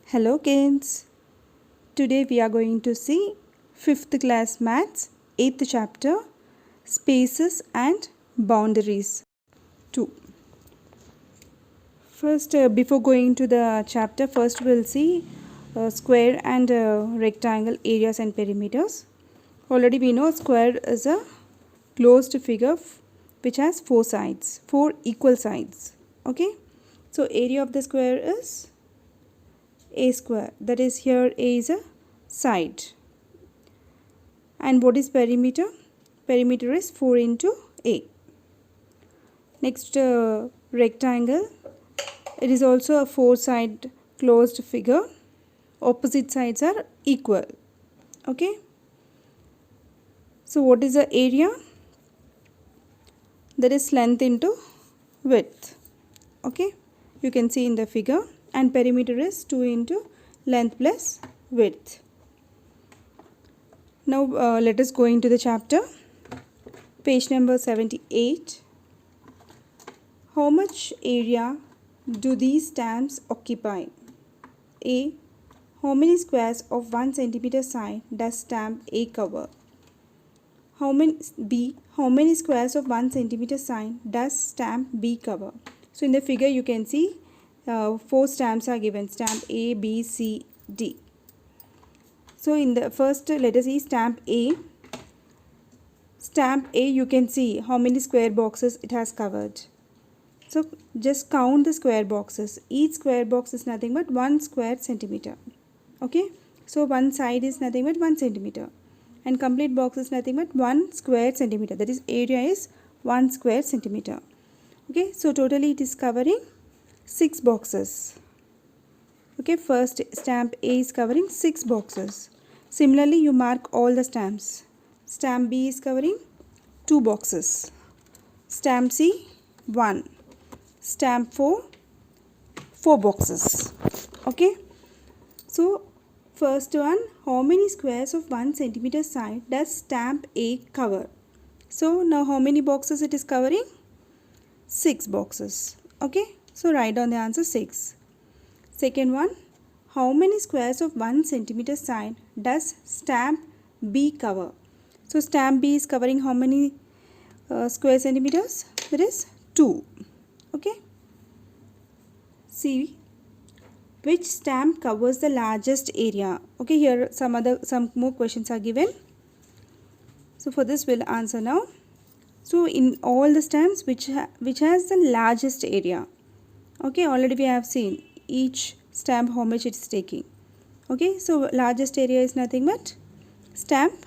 Hello kids. Today we are going to see 5th class maths 8th chapter spaces and boundaries 2. First before going to the chapter first we'll see square and rectangle areas and perimeters. Already we know square is a closed figure which has four equal sides. Okay, so area of the square is a square, that is here a is a side. And what is perimeter? Perimeter is 4 into a. Next rectangle, it is also a four side closed figure, opposite sides are equal. Okay, so what is the area? That is length into width. Okay, you can see in the figure, and perimeter is 2 into length plus width. Now let us go into the chapter. Page number 78. How much area do these stamps occupy? A. How many squares of 1 centimeter side does stamp A cover? How many squares of 1 centimeter side does stamp B cover? So in the figure you can see 4 stamps are given, stamp A, B, C, D. So in the first, let us see stamp A. Stamp A, you can see how many square boxes it has covered. So just count the square boxes. Each square box is nothing but 1 square centimeter. Okay, so one side is nothing but 1 centimeter, and complete box is nothing but 1 square centimeter. That is, area is 1 square centimeter. Okay, so totally it is covering 6 boxes. Okay, first stamp A is covering 6 boxes. Similarly, you mark all the stamps. Stamp B is covering 2 boxes. Stamp C, 1. Stamp 4 boxes. Okay, so first one, how many squares of 1 centimeter side does stamp A cover? So now how many boxes it is covering? 6 boxes. Okay, so write down the answer 6. Second one, how many squares of 1 centimeter side does stamp B cover? So stamp B is covering how many square centimeters? That is 2. Okay, see which stamp covers the largest area. Okay, here some more questions are given. So for this we'll answer now. So in all the stamps, which has the largest area? Okay, already we have seen each stamp how much it is taking. Okay, so largest area is nothing but stamp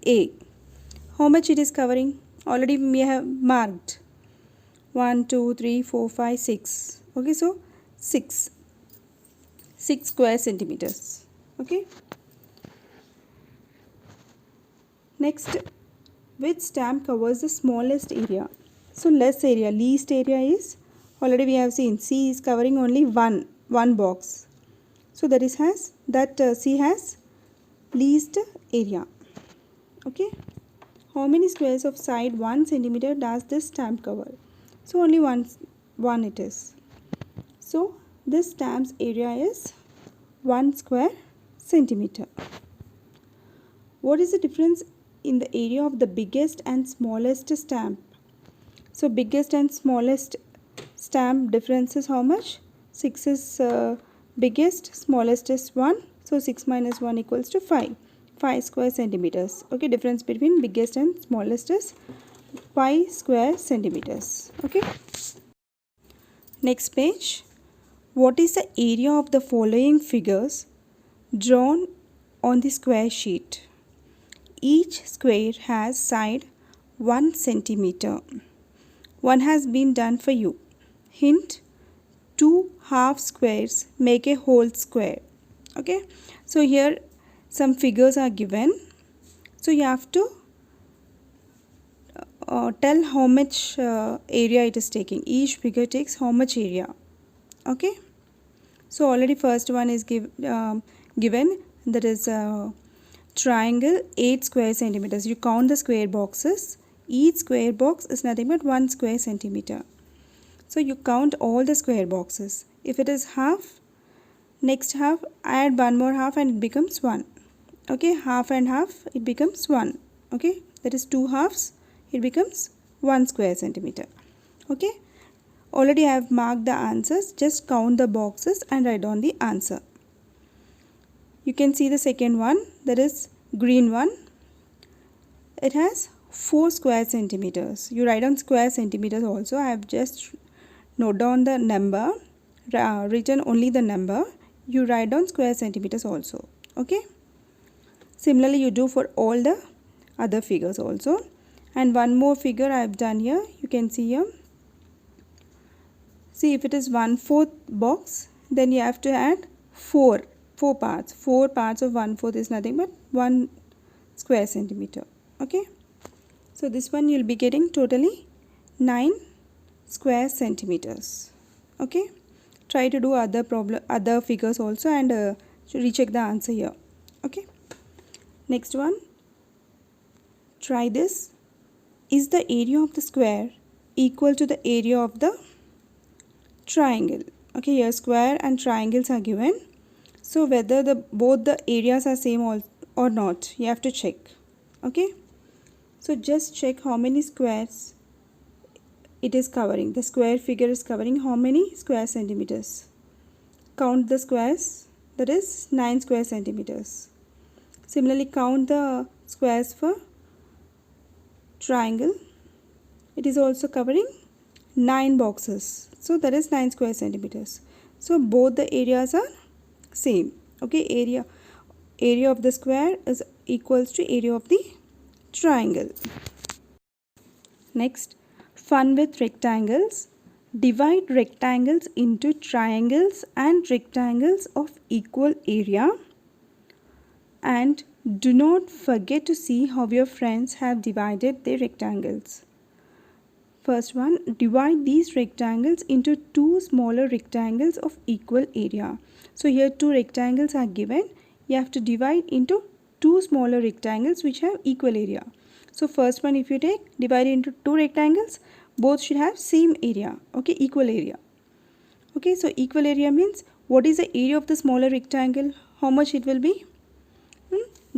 A. How much it is covering? Already we have marked 1, 2, 3, 4, 5, 6. Okay, so 6 square centimeters. Okay, next, which stamp covers the smallest area? So less area, least area is, already we have seen C is covering only one box. So that is C has least area. Okay, how many squares of side 1 centimeter does this stamp cover? So only one it is. So this stamp's area is 1 square centimeter. What is the difference in the area of the biggest and smallest stamp? So biggest and smallest stamp difference is how much? 6 is biggest, smallest is 1. So 6 minus 1 equals to 5. 5 square centimeters. Okay, difference between biggest and smallest is 5 square centimeters. Okay. Next page. What is the area of the following figures drawn on the square sheet? Each square has side 1 centimeter. One has been done for you. Hint: 2 half squares make a whole square. Okay, so here some figures are given. So you have to tell how much area it is taking. Each figure takes how much area. Okay, so already first one is given, that is triangle 8 square centimeters. You count the square boxes. Each square box is nothing but 1 square centimeter. So you count all the square boxes. If it is half, Next half, add one more half and it becomes 1. Okay, half and half, it becomes 1. Okay, that is 2 halves, it becomes 1 square centimeter. Okay, already I have marked the answers. Just count the boxes and write down the answer. You can see the second one, that is green one. It has 4 square centimeters. You write down square centimeters also. I have just note down the number, written only the number. You write down square centimeters also. Okay, similarly you do for all the other figures also. And one more figure I have done here. You can see here. See, if it is 1/4 box, then you have to add 4 parts. 4 parts of 1/4 is nothing but 1 square centimeter. Okay, so this one you'll be getting totally 9 square centimeters. Okay, try to do other figures also and recheck the answer here. Okay, next one, try this. Is the area of the square equal to the area of the triangle? Okay, here square and triangles are given, so whether both the areas are same or not, you have to check. Okay, so just check how many squares it is covering. The square figure is covering how many square centimeters? Count the squares, that is 9 square centimeters. Similarly, count the squares for triangle. It is also covering 9 boxes, so that is 9 square centimeters. So both the areas are same. Okay, area of the square is equals to area of the triangle. Next, fun with rectangles. Divide rectangles into triangles and rectangles of equal area, and do not forget to see how your friends have divided their rectangles. First one, divide these rectangles into 2 smaller rectangles of equal area. So here 2 rectangles are given. You have to divide into 2 smaller rectangles which have equal area. So first one, if you take, divide into 2 rectangles, both should have same area. Okay, equal area. Okay, so equal area means what is the area of the smaller rectangle? How much it will be?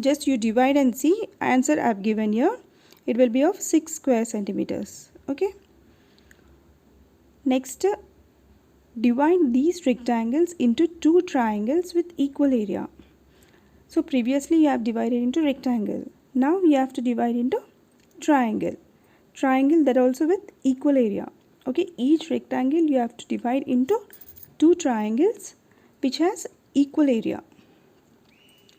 Just you divide and see. Answer I have given here. It will be of 6 square centimeters. Okay. Next, divide these rectangles into 2 triangles with equal area. So previously you have divided into rectangle. Now you have to divide into triangle. Triangle that also with equal area. Okay, each rectangle you have to divide into 2 triangles which has equal area.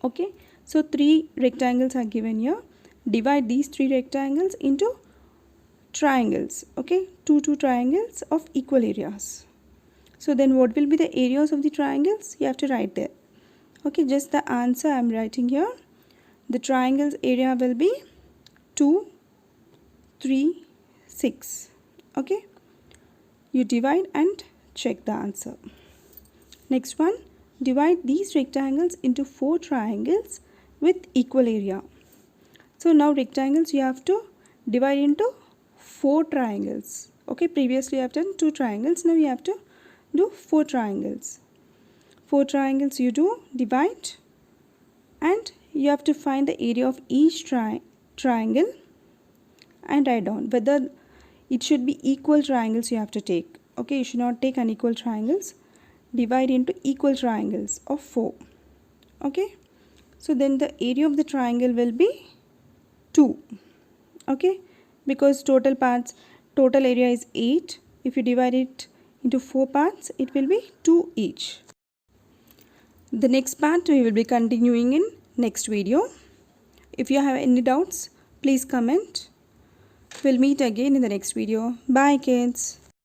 Okay, so 3 rectangles are given here. Divide these 3 rectangles into triangles. Okay, 2 triangles of equal areas. So then what will be the areas of the triangles? You have to write there. Okay, just the answer I am writing here. The triangle's area will be 2, 3, 6. Okay, you divide and check the answer. Next one, divide these rectangles into 4 triangles with equal area. So now rectangles you have to divide into 4 triangles. Okay, previously you have done 2 triangles. Now you have to do 4 triangles. 4 triangles you do, divide, and you have to find the area of each triangle and write down whether it should be equal triangles you have to take. Okay, you should not take unequal triangles. Divide into equal triangles of 4. Okay, so then the area of the triangle will be 2. Okay, because total area is 8. If you divide it into 4 parts, it will be 2 each. The next part we will be continuing in next video. If you have any doubts, please comment. We'll meet again in the next video. Bye kids.